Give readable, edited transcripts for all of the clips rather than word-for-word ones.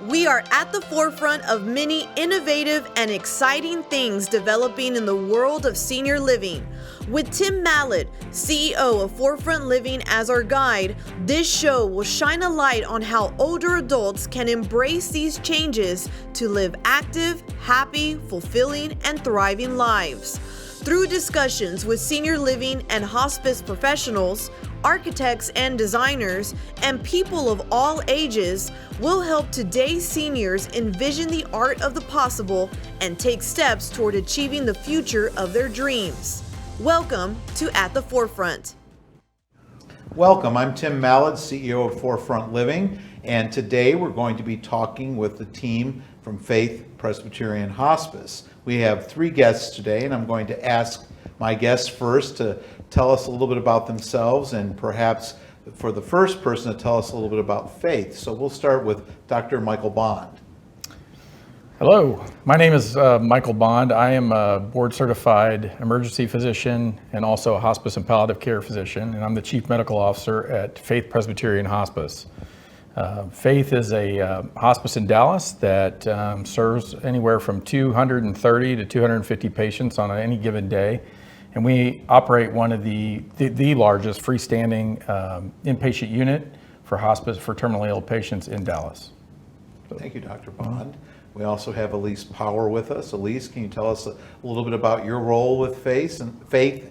We are at the forefront of many innovative and exciting things developing in the world of senior living. With Tim Mallad, CEO of Forefront Living, as our guide, this show will shine a light on how older adults can embrace these changes to live active, happy, fulfilling, and thriving lives. Through discussions with senior living and hospice professionals, architects and designers, and people of all ages, will help today's seniors envision the art of the possible and take steps toward achieving the future of their dreams. Welcome to At the Forefront. Welcome, I'm Tim Mallad, CEO of Forefront Living, and today we're going to be talking with the team from Faith Presbyterian Hospice. We have three guests today, and I'm going to ask my guests first to tell us a little bit about themselves, and perhaps for the first person to tell us a little bit about Faith. So we'll start with Dr. Michael Bond. Hello, my name is Michael Bond. I am a board certified emergency physician and also a hospice and palliative care physician, and I'm the chief medical officer at Faith Presbyterian Hospice. Faith is a hospice in Dallas that serves anywhere from 230 to 250 patients on any given day. And we operate one of the largest freestanding inpatient unit for hospice for terminally ill patients in Dallas. Thank you, Dr. Bond. We also have Elise Power with us. Elise, can you tell us a little bit about your role with Faith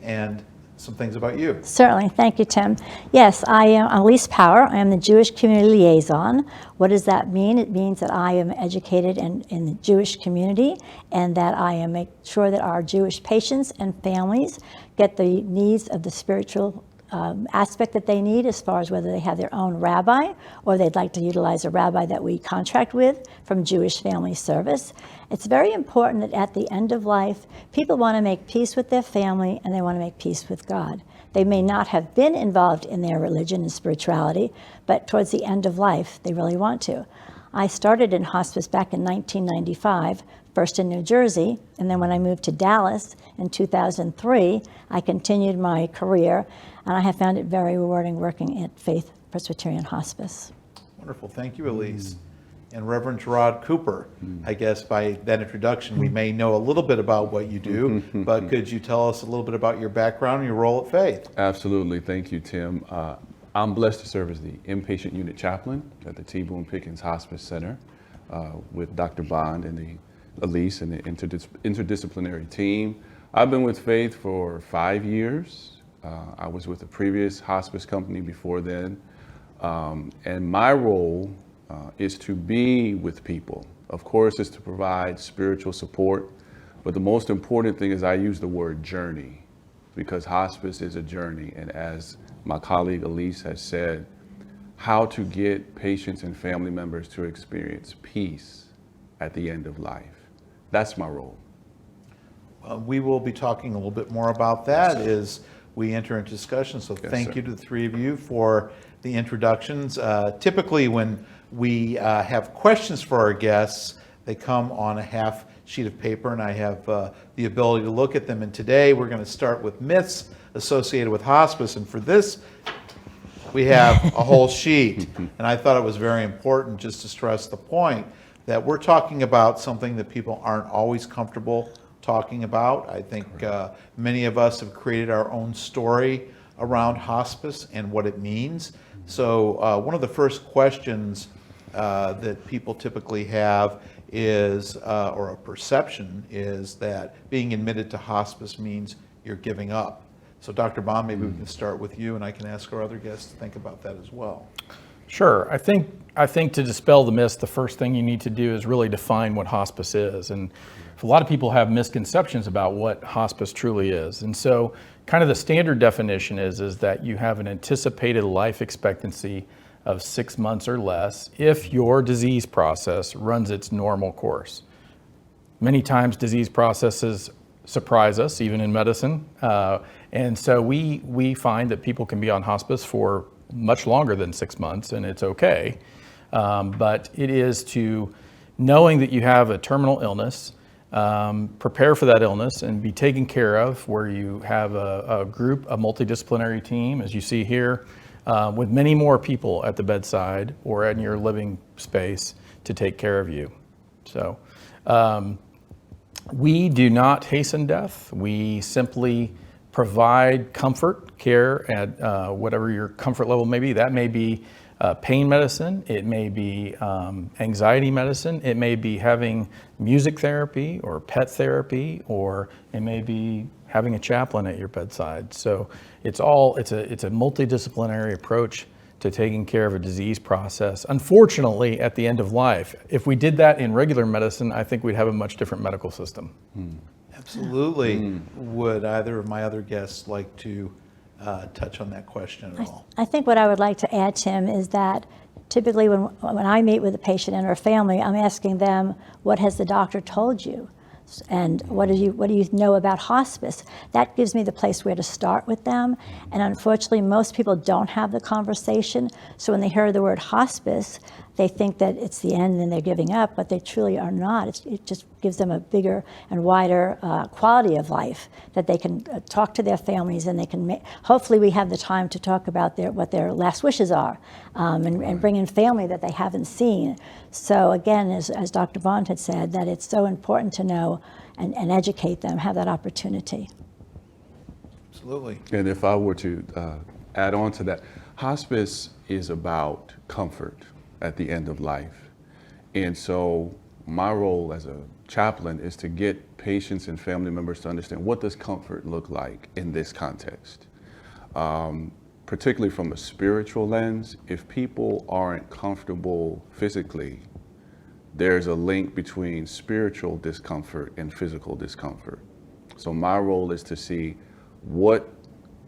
and some things about you? Certainly. Thank you, Tim. Yes, I am Elise Power. I am the Jewish Community Liaison. What does that mean? It means that I am educated in the Jewish community and that I am make sure that our Jewish patients and families get the needs of the spiritual aspect that they need, as far as whether they have their own rabbi or they'd like to utilize a rabbi that we contract with from Jewish Family Service. It's very important that at the end of life, people want to make peace with their family and they want to make peace with God. They may not have been involved in their religion and spirituality, but towards the end of life, they really want to. I started in hospice back in 1995, first in New Jersey, and then when I moved to Dallas in 2003, I continued my career, and I have found it very rewarding working at Faith Presbyterian Hospice. Wonderful. Thank you, Elise. And Reverend Gerard Cooper, I guess by that introduction, we may know a little bit about what you do, but could you tell us a little bit about your background and your role at Faith? Absolutely. Thank you, Tim. I'm blessed to serve as the inpatient unit chaplain at the T. Boone Pickens Hospice Center with Dr. Bond and the Elise and the interdisciplinary team. I've been with Faith for 5 years. I was with a previous hospice company before then. And my role is to be with people. Of course, is to provide spiritual support, but the most important thing is I use the word journey, because hospice is a journey. And as my colleague Elise has said, how to get patients and family members to experience peace at the end of life. That's my role. We will be talking a little bit more about that as we enter into discussion. So thank you to the three of you for the introductions. Typically when we have questions for our guests, they come on a half sheet of paper, and I have the ability to look at them. And today we're going to start with myths associated with hospice. And for this, we have a whole sheet. And I thought it was very important just to stress the point that we're talking about something that people aren't always comfortable talking about. I think many of us have created our own story around hospice and what it means. So one of the first questions that people typically have is, or a perception is, that being admitted to hospice means you're giving up. So Dr. Bond, maybe we can start with you, and I can ask our other guests to think about that as well. Sure. I think to dispel the myths, the first thing you need to do is really define what hospice is. And a lot of people have misconceptions about what hospice truly is. And so kind of the standard definition is that you have an anticipated life expectancy of 6 months or less if your disease process runs its normal course. Many times disease processes surprise us, even in medicine. And so we find that people can be on hospice for much longer than 6 months, and it's okay. But it is to knowing that you have a terminal illness, prepare for that illness and be taken care of, where you have a group, a multidisciplinary team, as you see here, with many more people at the bedside or in your living space to take care of you. So we do not hasten death. We simply provide comfort, care at whatever your comfort level may be. That may be pain medicine, it may be anxiety medicine, it may be having music therapy or pet therapy, or it may be having a chaplain at your bedside. So it's a multidisciplinary approach to taking care of a disease process. Unfortunately, at the end of life, if we did that in regular medicine, I think we'd have a much different medical system. Absolutely. Would either of my other guests like to touch on that question at all? I think what I would like to add, Tim, is that typically when I meet with a patient and her family, I'm asking them, what has the doctor told you? And what do you know about hospice? That gives me the place where to start with them. And unfortunately, most people don't have the conversation. So when they hear the word hospice, they think that it's the end and they're giving up, but they truly are not. It just gives them a bigger and wider quality of life that they can talk to their families, and they can hopefully we have the time to talk about what their last wishes are, and bring in family that they haven't seen. So again, as Dr. Bond had said, that it's so important to know and educate them, have that opportunity. Absolutely. And if I were to add on to that, hospice is about comfort at the end of life. And so my role as a chaplain is to get patients and family members to understand, what does comfort look like in this context? Particularly from a spiritual lens, if people aren't comfortable physically, there's a link between spiritual discomfort and physical discomfort. So my role is to see what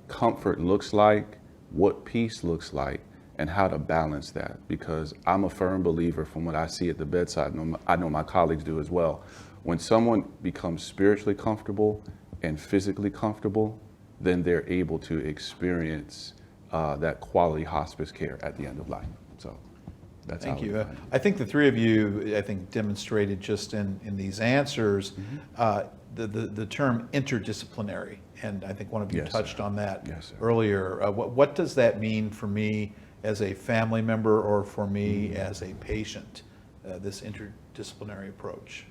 comfort looks like, what peace looks like, and how to balance that, because I'm a firm believer from what I see at the bedside, and I know my colleagues do as well. When someone becomes spiritually comfortable and physically comfortable, then they're able to experience that quality hospice care at the end of life. So that's Thank how you. I think the three of you, demonstrated just in these answers, the term interdisciplinary, and I think one of you touched on that earlier. What does that mean for me as a family member, or for me as a patient, this interdisciplinary approach?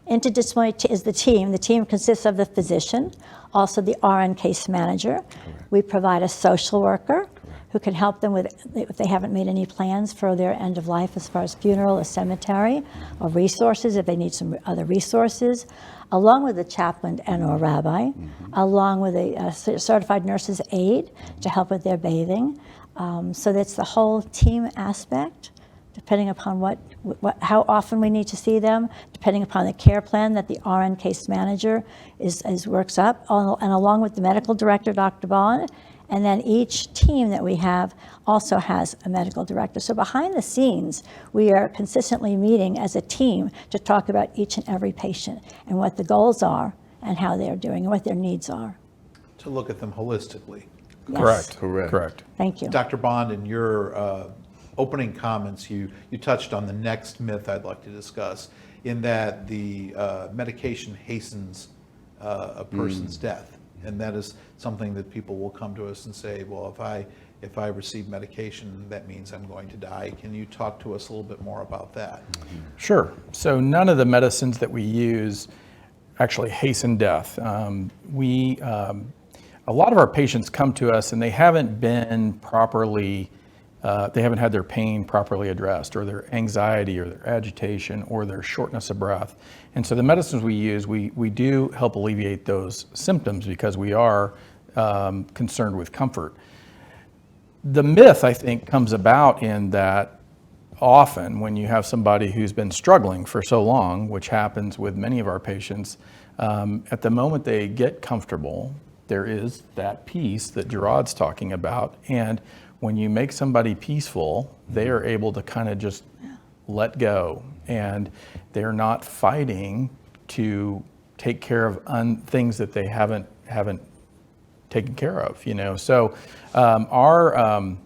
Interdisciplinary is the team. The team consists of the physician, also the RN case manager. Correct. We provide a social worker who can help them with, if they haven't made any plans for their end of life as far as funeral or cemetery, or resources if they need some other resources, along with a chaplain and or rabbi, along with a certified nurse's aide to help with their bathing. So that's the whole team aspect, depending upon how often we need to see them, depending upon the care plan that the RN case manager works up, and along with the medical director, Dr. Bond. And then each team that we have also has a medical director. So behind the scenes, we are consistently meeting as a team to talk about each and every patient and what the goals are and how they're doing and what their needs are. To look at them holistically. Yes. Correct. Thank you. Dr. Bond, in your opening comments, you touched on the next myth I'd like to discuss, in that the medication hastens a person's death. And that is something that people will come to us and say, well, if I receive medication, that means I'm going to die. Can you talk to us a little bit more about that? Sure. So none of the medicines that we use actually hasten death. A lot of our patients come to us and they haven't been properly, they haven't had their pain properly addressed, or their anxiety, or their agitation, or their shortness of breath. And so the medicines we use, we do help alleviate those symptoms because we are concerned with comfort. The myth, I think, comes about in that often when you have somebody who's been struggling for so long, which happens with many of our patients, at the moment they get comfortable, there is that peace that Gerard's talking about. And when you make somebody peaceful, they are able to kind of just let go, and they're not fighting to take care of things that they haven't taken care of, So our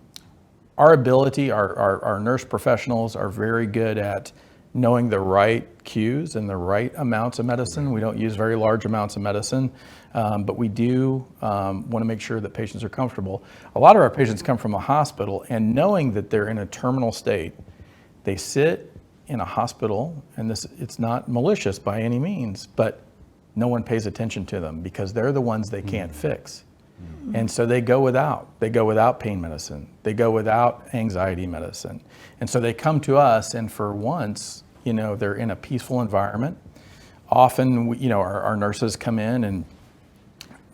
ability, our nurse professionals are very good at knowing the right cues and the right amounts of medicine. We don't use very large amounts of medicine, but we do want to make sure that patients are comfortable. A lot of our patients come from a hospital, and knowing that they're in a terminal state, they sit in a hospital, and it's not malicious by any means, but no one pays attention to them because they're the ones they can't fix. And so they go without pain medicine. They go without anxiety medicine. And so they come to us, and for once, they're in a peaceful environment. Often, our nurses come in and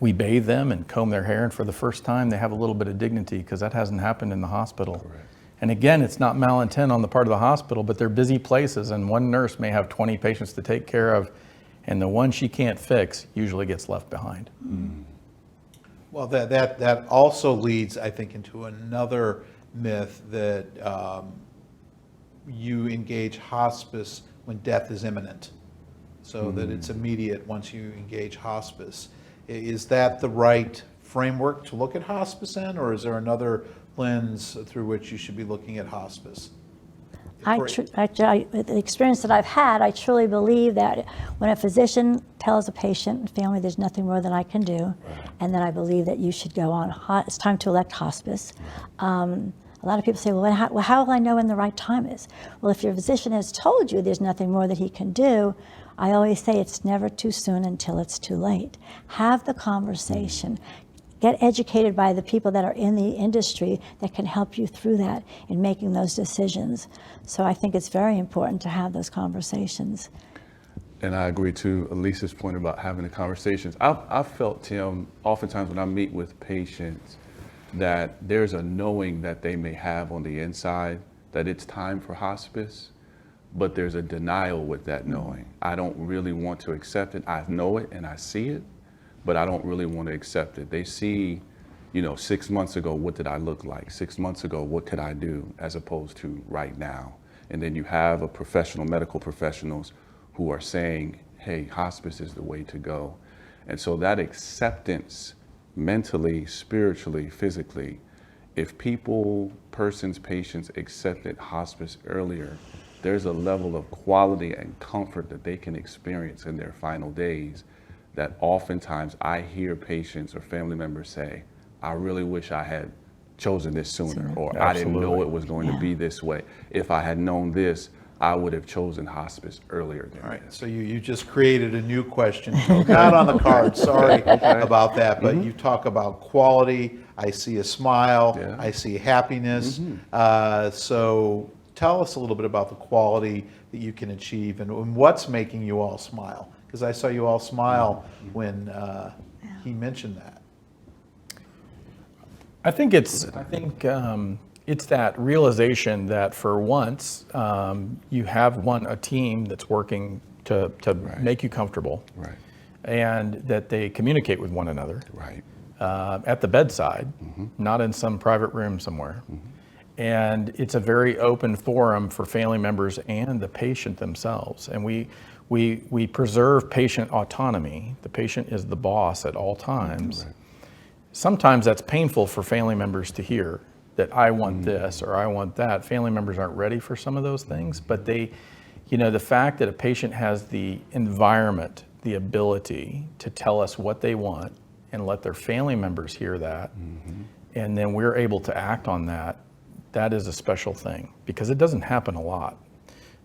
we bathe them and comb their hair. And for the first time, they have a little bit of dignity because that hasn't happened in the hospital. Correct. And again, it's not malintent on the part of the hospital, but they're busy places, and one nurse may have 20 patients to take care of, and the one she can't fix usually gets left behind. Well, that also leads, I think, into another myth that you engage hospice when death is imminent, so that it's immediate once you engage hospice. Is that the right framework to look at hospice in, or is there another lens through which you should be looking at hospice? The experience that I've had, I truly believe that when a physician tells a patient and family there's nothing more that I can do, and then I believe that you should go on, it's time to elect hospice. A lot of people say, well, how will I know when the right time is? Well, if your physician has told you there's nothing more that he can do, I always say it's never too soon until it's too late. Have the conversation. Get educated by the people that are in the industry that can help you through that in making those decisions. So I think it's very important to have those conversations. And I agree to Elisa's point about having the conversations. I've felt, Tim, oftentimes when I meet with patients, that there's a knowing that they may have on the inside that it's time for hospice, but there's a denial with that knowing. I don't really want to accept it. I know it and I see it, but I don't really want to accept it. They see, 6 months ago, what did I look like? 6 months ago, what could I do, as opposed to right now? And then you have medical professionals who are saying, hey, hospice is the way to go. And so that acceptance, mentally, spiritually, physically, if patients accepted hospice earlier, there's a level of quality and comfort that they can experience in their final days that oftentimes I hear patients or family members say, I really wish I had chosen this sooner, or I didn't know it was going to be this way. If I had known this, I would have chosen hospice earlier than this. So you just created a new question, not on the card, sorry about that, but you talk about quality, I see a smile, I see happiness. So tell us a little bit about the quality that you can achieve and what's making you all smile. Because I saw you all smile when he mentioned that. I think it's that realization that for once you have a team that's working to make you comfortable, and that they communicate with one another at the bedside, not in some private room somewhere. And it's a very open forum for family members and the patient themselves. And we preserve patient autonomy. The patient is the boss at all times. Sometimes that's painful for family members to hear, that I want this or I want that. Family members aren't ready for some of those things, but the fact that a patient has the environment, the ability to tell us what they want and let their family members hear that, and then we're able to act on that, that is a special thing because it doesn't happen a lot.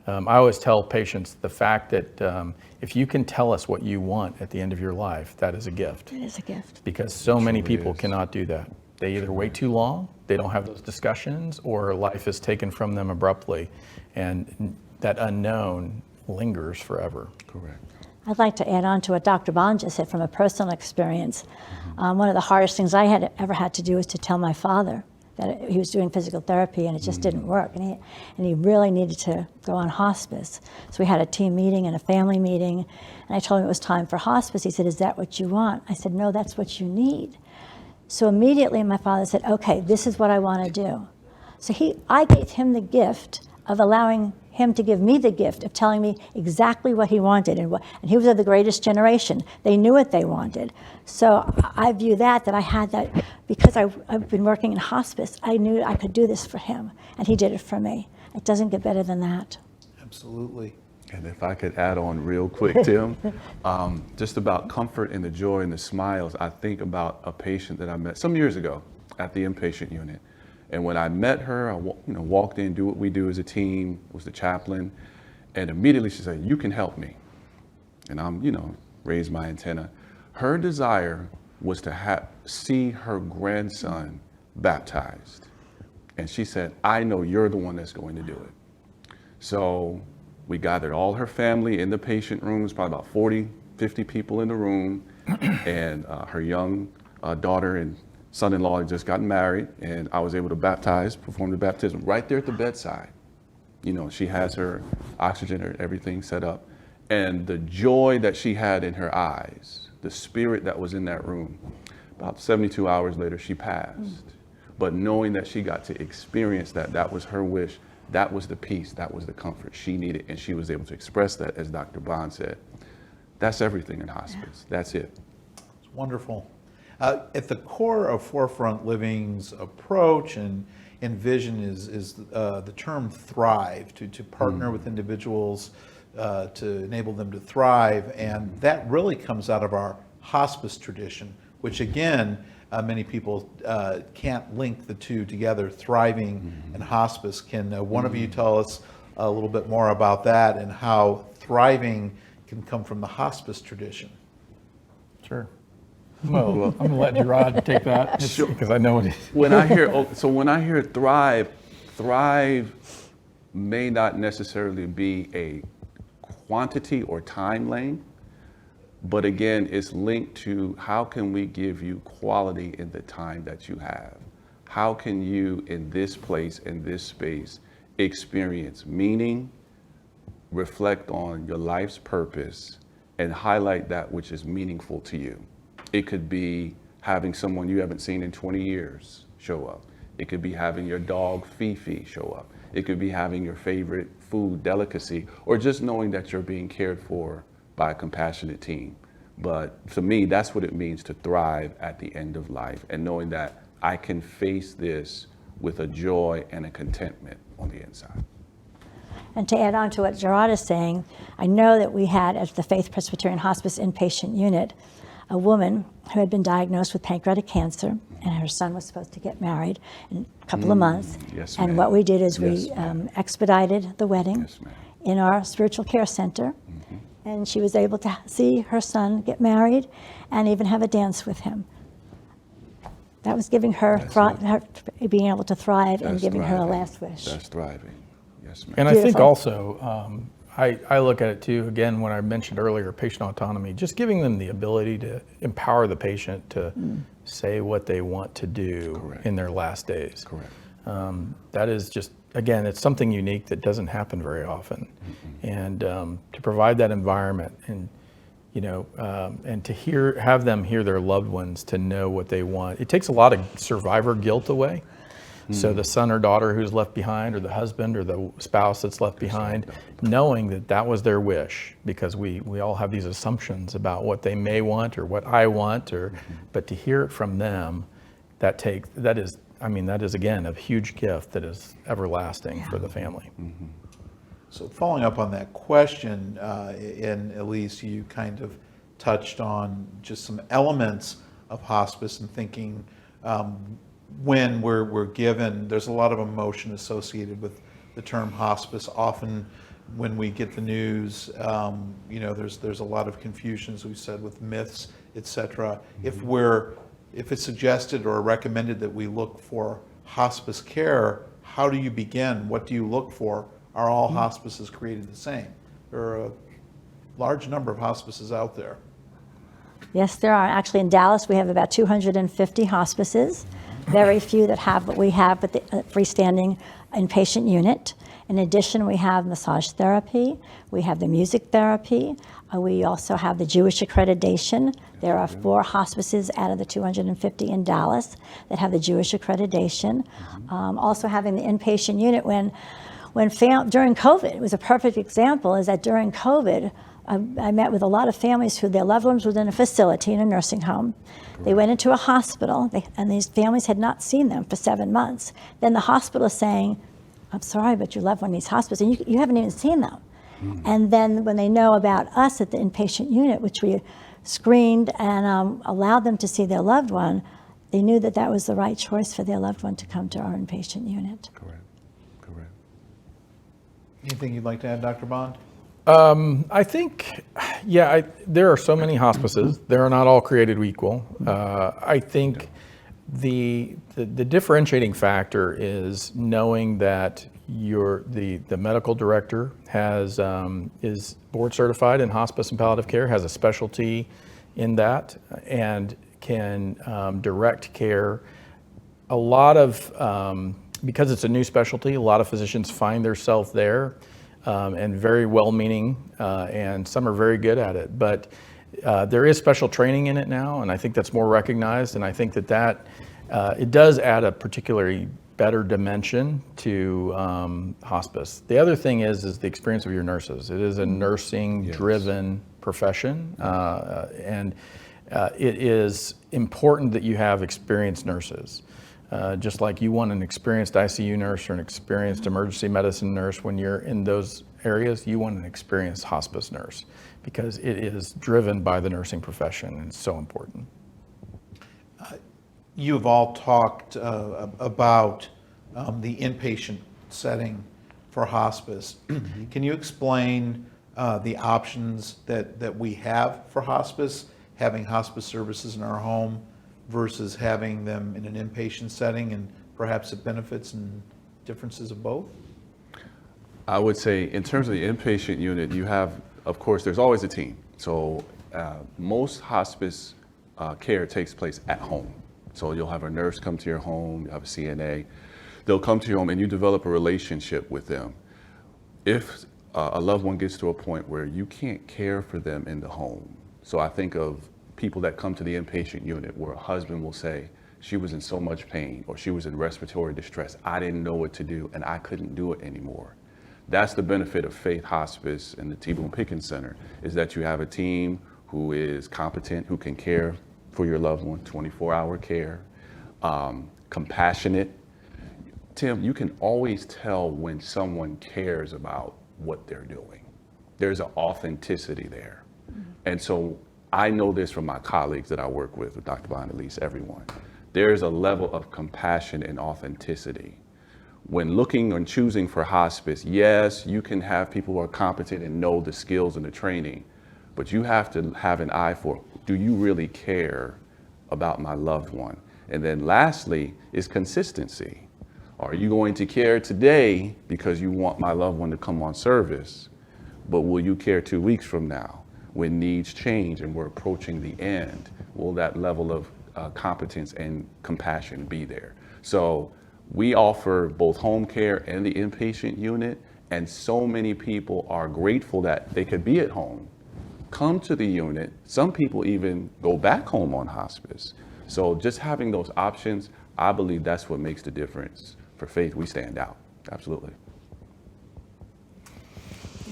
I always tell patients the fact that if you can tell us what you want at the end of your life, that is a gift. It is a gift. Because so many people cannot do that. They either wait too long, they don't have those discussions, or life is taken from them abruptly, and that unknown lingers forever. Correct. I'd like to add on to what Dr. Bond just said from a personal experience. One of the hardest things I had ever had to do was to tell my father that he was doing physical therapy and it just didn't work, and he really needed to go on hospice. So we had a team meeting and a family meeting, and I told him it was time for hospice. He said, "Is that what you want?" I said, "No, that's what you need." So immediately my father said, "Okay, this is what I want to do." So I gave him the gift of allowing him to give me the gift of telling me exactly what he wanted, and he was of the greatest generation. They knew what they wanted. So I view that I had that because I've been working in hospice. I knew I could do this for him, and he did it for me. It doesn't get better than that. Absolutely. And if I could add on real quick, Tim, just about comfort and the joy and the smiles, I think about a patient that I met some years ago at the inpatient unit. And when I met her, I walked in, do what we do as a team, was the chaplain, and immediately she said, "You can help me." And I'm, raised my antenna. Her desire was to see her grandson baptized. And she said, "I know you're the one that's going to do it." So we gathered all her family in the patient rooms, probably about 40, 50 people in the room. And her young daughter and son-in-law had just gotten married. And I was able to perform the baptism right there at the bedside. She has her oxygen and everything set up. And the joy that she had in her eyes, the spirit that was in that room, about 72 hours later, she passed. But knowing that she got to experience that was her wish, that was the peace, that was the comfort she needed, and she was able to express that, as Dr. Bond said. That's everything in hospice. That's it. It's wonderful. At the core of Forefront Living's approach and envision is the term thrive, to partner with individuals to enable them to thrive, and that really comes out of our hospice tradition, which again, many people can't link the two together, thriving and hospice. Can one of you tell us a little bit more about that and how thriving can come from the hospice tradition? Sure. Well, I'm going to let Gerard take that because I know it is. When I hear thrive may not necessarily be a quantity or time lane, but again, it's linked to how can we give you quality in the time that you have? How can you, in this place, in this space, experience meaning, reflect on your life's purpose, and highlight that which is meaningful to you? It could be having someone you haven't seen in 20 years show up. It could be having your dog Fifi show up. It could be having your favorite food delicacy, or just knowing that you're being cared for by a compassionate team. But to me, that's what it means to thrive at the end of life, and knowing that I can face this with a joy and a contentment on the inside. And to add on to what Gerard is saying, I know that we had at the Faith Presbyterian Hospice inpatient unit a woman who had been diagnosed with pancreatic cancer, and her son was supposed to get married in a couple of months. Yes, and ma'am. what we did is Yes, we expedited the wedding Yes, ma'am. in our spiritual care center, and she was able to see her son get married and even have a dance with him. That was giving her, her being able to thrive and That's giving her a thriving. last wish. That's thriving. Yes, ma'am. And I think Beautiful. also, I look at it too, again, when I mentioned earlier, patient autonomy, just giving them the ability to empower the patient to say what they want to do Correct. in their last days. Correct. That is just, again, it's something unique that doesn't happen very often. And to provide that environment and, and to have them hear their loved ones, to know what they want. It takes a lot of survivor guilt away. So the son or daughter who's left behind, or the husband or the spouse that's left behind, knowing that that was their wish, because we all have these assumptions about what they may want or what I want, but to hear it from them, that is again a huge gift that is everlasting for the family. So following up on that question, and Elise, you kind of touched on just some elements of hospice and thinking when we're given, there's a lot of emotion associated with the term hospice. Often when we get the news, there's a lot of confusion, as we said, with myths, etc. If it's suggested or recommended that we look for hospice care, how do you begin? What do you look for? Are all hospices created the same? There are a large number of hospices out there. Yes, there are. Actually, in Dallas, we have about 250 hospices. Very few that have what we have with the freestanding inpatient unit. In addition, we have massage therapy. We have the music therapy. We also have the Jewish accreditation. There are 4 hospices out of the 250 in Dallas that have the Jewish accreditation. Also having the inpatient unit during COVID, it was a perfect example, is that during COVID, I met with a lot of families who their loved ones were in a facility, in a nursing home. They went into a hospital, and these families had not seen them for 7 months. Then the hospital is saying, I'm sorry, but your loved one needs hospice, and you haven't even seen them. And then when they know about us at the inpatient unit, which we screened and allowed them to see their loved one, they knew that that was the right choice for their loved one to come to our inpatient unit. Correct. Anything you'd like to add, Dr. Bond? I think, there are so many hospices. They are not all created equal. I think the differentiating factor is knowing that the medical director is board certified in hospice and palliative care, has a specialty in that, and can direct care. A lot of, because it's a new specialty, a lot of physicians find themselves there, and very well-meaning, and some are very good at it. But there is special training in it now, and I think that's more recognized, and I think that it does add a particularly better dimension to hospice. The other thing is the experience of your nurses. It is a nursing-driven profession, and it is important that you have experienced nurses. Just like you want an experienced ICU nurse or an experienced emergency medicine nurse when you're in those areas, you want an experienced hospice nurse, because it is driven by the nursing profession, and it's so important. You have all talked about the inpatient setting for hospice. Can you explain the options that we have for hospice, having hospice services in our home versus having them in an inpatient setting, and perhaps the benefits and differences of both? I would say in terms of the inpatient unit, you have, of course, there's always a team. So most hospice care takes place at home. So you'll have a nurse come to your home, you have a CNA, they'll come to your home and you develop a relationship with them. If a loved one gets to a point where you can't care for them in the home, so I think of people that come to the inpatient unit where a husband will say, she was in so much pain, or she was in respiratory distress, I didn't know what to do and I couldn't do it anymore. That's the benefit of Faith Hospice and the T. Boone Pickens Center, is that you have a team who is competent, who can care for your loved one, 24-hour care, compassionate. Tim, you can always tell when someone cares about what they're doing. There's an authenticity there. And so I know this from my colleagues that I work with Dr. Bond, Elise, everyone. There's a level of compassion and authenticity. When looking and choosing for hospice, yes, you can have people who are competent and know the skills and the training, but you have to have an eye for, do you really care about my loved one? And then lastly is consistency. Are you going to care today because you want my loved one to come on service, but will you care 2 weeks from now when needs change and we're approaching the end? Will that level of competence and compassion be there? So we offer both home care and the inpatient unit, and so many people are grateful that they could be at home, come to the unit. Some people even go back home on hospice. So just having those options, I believe that's what makes the difference. For Faith, we stand out. Absolutely.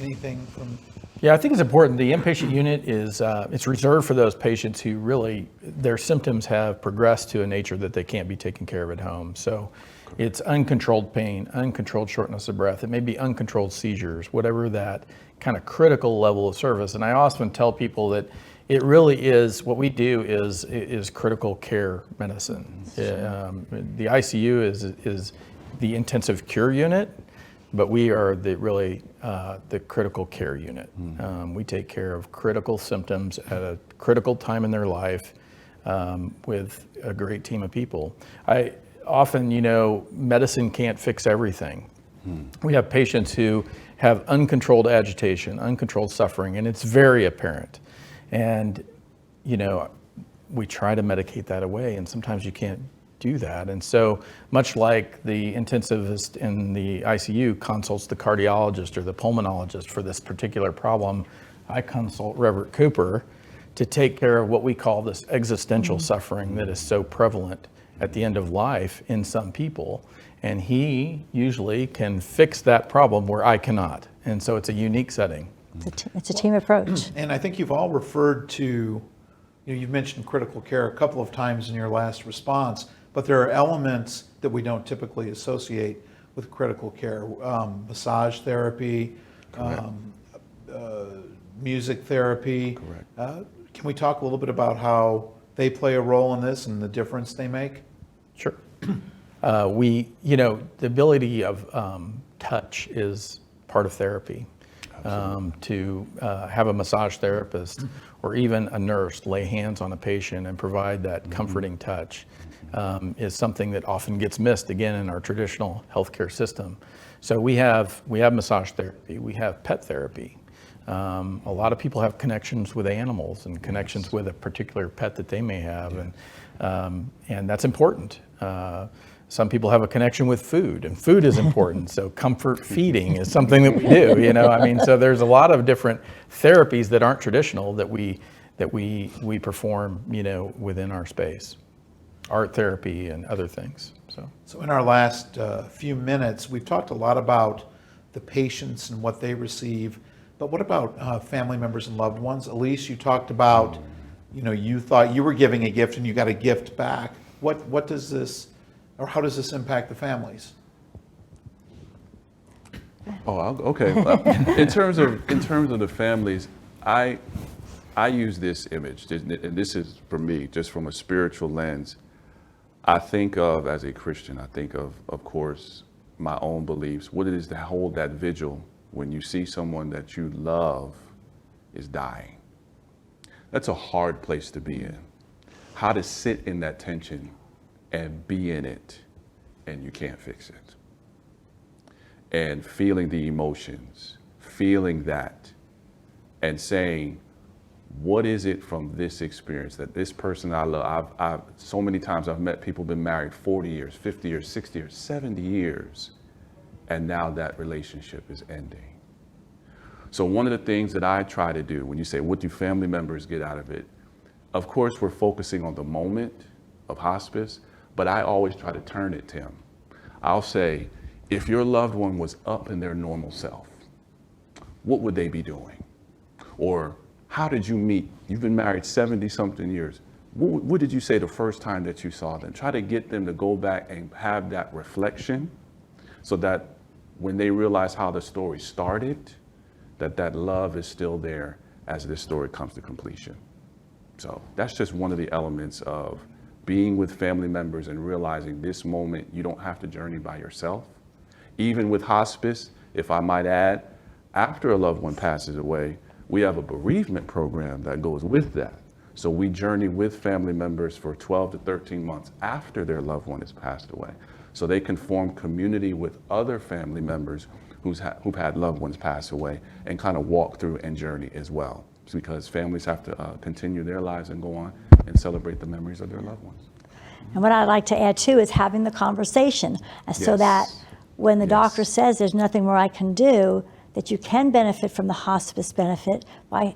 Anything from? Yeah, I think it's important. The inpatient unit is, it's reserved for those patients who really, their symptoms have progressed to a nature that they can't be taken care of at home. So it's uncontrolled pain, uncontrolled shortness of breath. It may be uncontrolled seizures, whatever that kind of critical level of service. And I often tell people that it really is, what we do is critical care medicine. The ICU is the intensive cure unit, but we are the critical care unit. We take care of critical symptoms at a critical time in their life with a great team of people. Often, medicine can't fix everything. We have patients who have uncontrolled agitation, uncontrolled suffering, and it's very apparent. And, we try to medicate that away, and sometimes you can't do that. And so much like the intensivist in the ICU consults the cardiologist or the pulmonologist for this particular problem, I consult Reverend Cooper to take care of what we call this existential suffering that is so prevalent at the end of life in some people. And he usually can fix that problem where I cannot. And so it's a unique setting. It's a team approach. And I think you've all referred to, you've mentioned critical care a couple of times in your last response, but there are elements that we don't typically associate with critical care, massage therapy, music therapy. Correct. Can we talk a little bit about how they play a role in this and the difference they make? Sure. The ability of touch is part of therapy. To have a massage therapist or even a nurse lay hands on a patient and provide that comforting touch is something that often gets missed, again, in our traditional healthcare system. So we have massage therapy, we have pet therapy. A lot of people have connections with animals and connections with a particular pet that they may have, and that's important. Some people have a connection with food, and food is important. So comfort feeding is something that we do. So there's a lot of different therapies that aren't traditional that we perform, within our space. Art therapy and other things. So in our last few minutes, we've talked a lot about the patients and what they receive, but what about family members and loved ones? Elise, you talked about, you thought you were giving a gift and you got a gift back. What does this, or how does this impact the families? Okay. In terms of the families, I use this image, and this is for me, just from a spiritual lens. I think of, as a Christian, I think of course, my own beliefs, what it is to hold that vigil when you see someone that you love is dying. That's a hard place to be in. How to sit in that tension and be in it, and you can't fix it. And feeling the emotions, feeling that, and saying, what is it from this experience that this person I love, I've so many times I've met people been married 40 years, 50 years, 60 years, 70 years, and now that relationship is ending. So one of the things that I try to do when you say, what do family members get out of it? Of course, we're focusing on the moment of hospice, but I always try to turn it, Tim. I'll say, if your loved one was up in their normal self, what would they be doing? Or how did you meet? You've been married 70 something years. What did you say the first time that you saw them? Try to get them to go back and have that reflection so that when they realize how the story started, that love is still there as this story comes to completion. So that's just one of the elements of being with family members and realizing this moment, you don't have to journey by yourself. Even with hospice, if I might add, after a loved one passes away, we have a bereavement program that goes with that. So we journey with family members for 12 to 13 months after their loved one has passed away. So they can form community with other family members who've had loved ones pass away and kind of walk through and journey as well. It's because families have to continue their lives and go on and celebrate the memories of their loved ones. And what I'd like to add too is having the conversation so that when the doctor says there's nothing more I can do, that you can benefit from the hospice benefit by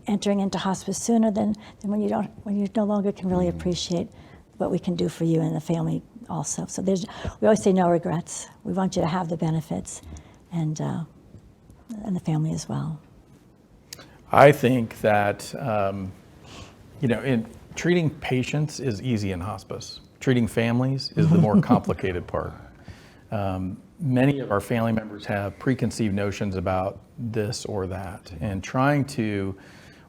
entering into hospice sooner than when you no longer can really appreciate what we can do for you and the family also. So we always say no regrets. We want you to have the benefits and the family as well. I think that, in treating patients is easy in hospice. Treating families is the more complicated part. Many of our family members have preconceived notions about this or that, and trying to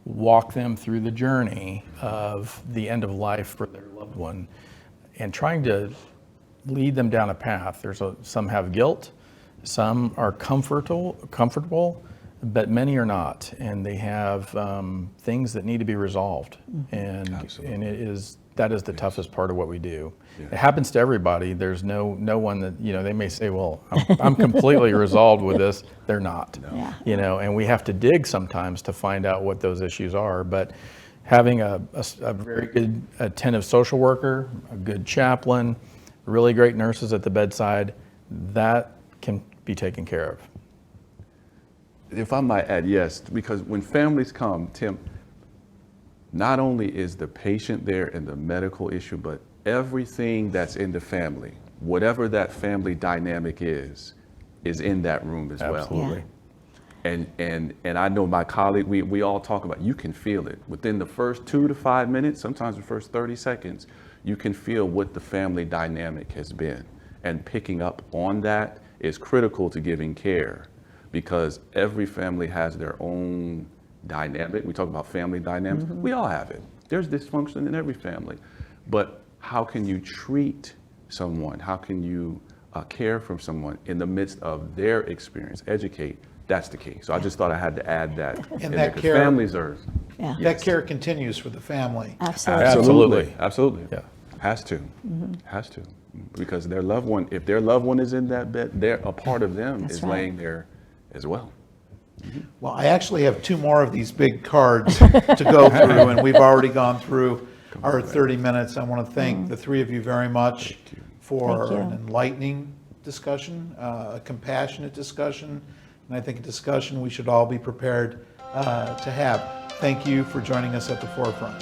walk them through the journey of the end of life for their loved one and trying to lead them down a path. Some have guilt, some are comfortable, but many are not, and they have things that need to be resolved, and that is the toughest part of what we do. Yeah. It happens to everybody. There's no one that, they may say, well, I'm completely resolved with this. They're not, and we have to dig sometimes to find out what those issues are. But having a very good attentive social worker, a good chaplain, really great nurses at the bedside, that can be taken care of. If I might add, yes, because when families come, Tim, not only is the patient there in the medical issue, but everything that's in the family, whatever that family dynamic is in that room as well. Absolutely. And I know my colleague, we all talk about, you can feel it. Within the first 2 to 5 minutes, sometimes the first 30 seconds, you can feel what the family dynamic has been. and picking up on that is critical to giving care, because every family has their own dynamic. We talk about family dynamics. We all have it. There's dysfunction in every family. But how can you treat someone? How can you care for someone in the midst of their experience? Educate. That's the key. So I just thought I had to add that. And in that there, 'cause care- families are. Yeah. That care continues for the family. Absolutely. Absolutely. Absolutely. Yeah. Has to. Has to. Because their loved one, if their loved one is in that bed, a part of them That's is right. laying there as well. Well, I actually have 2 more of these big cards to go through, and we've already gone through our 30 minutes. I want to thank the 3 of you very much for Thank you. an enlightening discussion, a compassionate discussion, and I think a discussion we should all be prepared to have. Thank you for joining us at the forefront.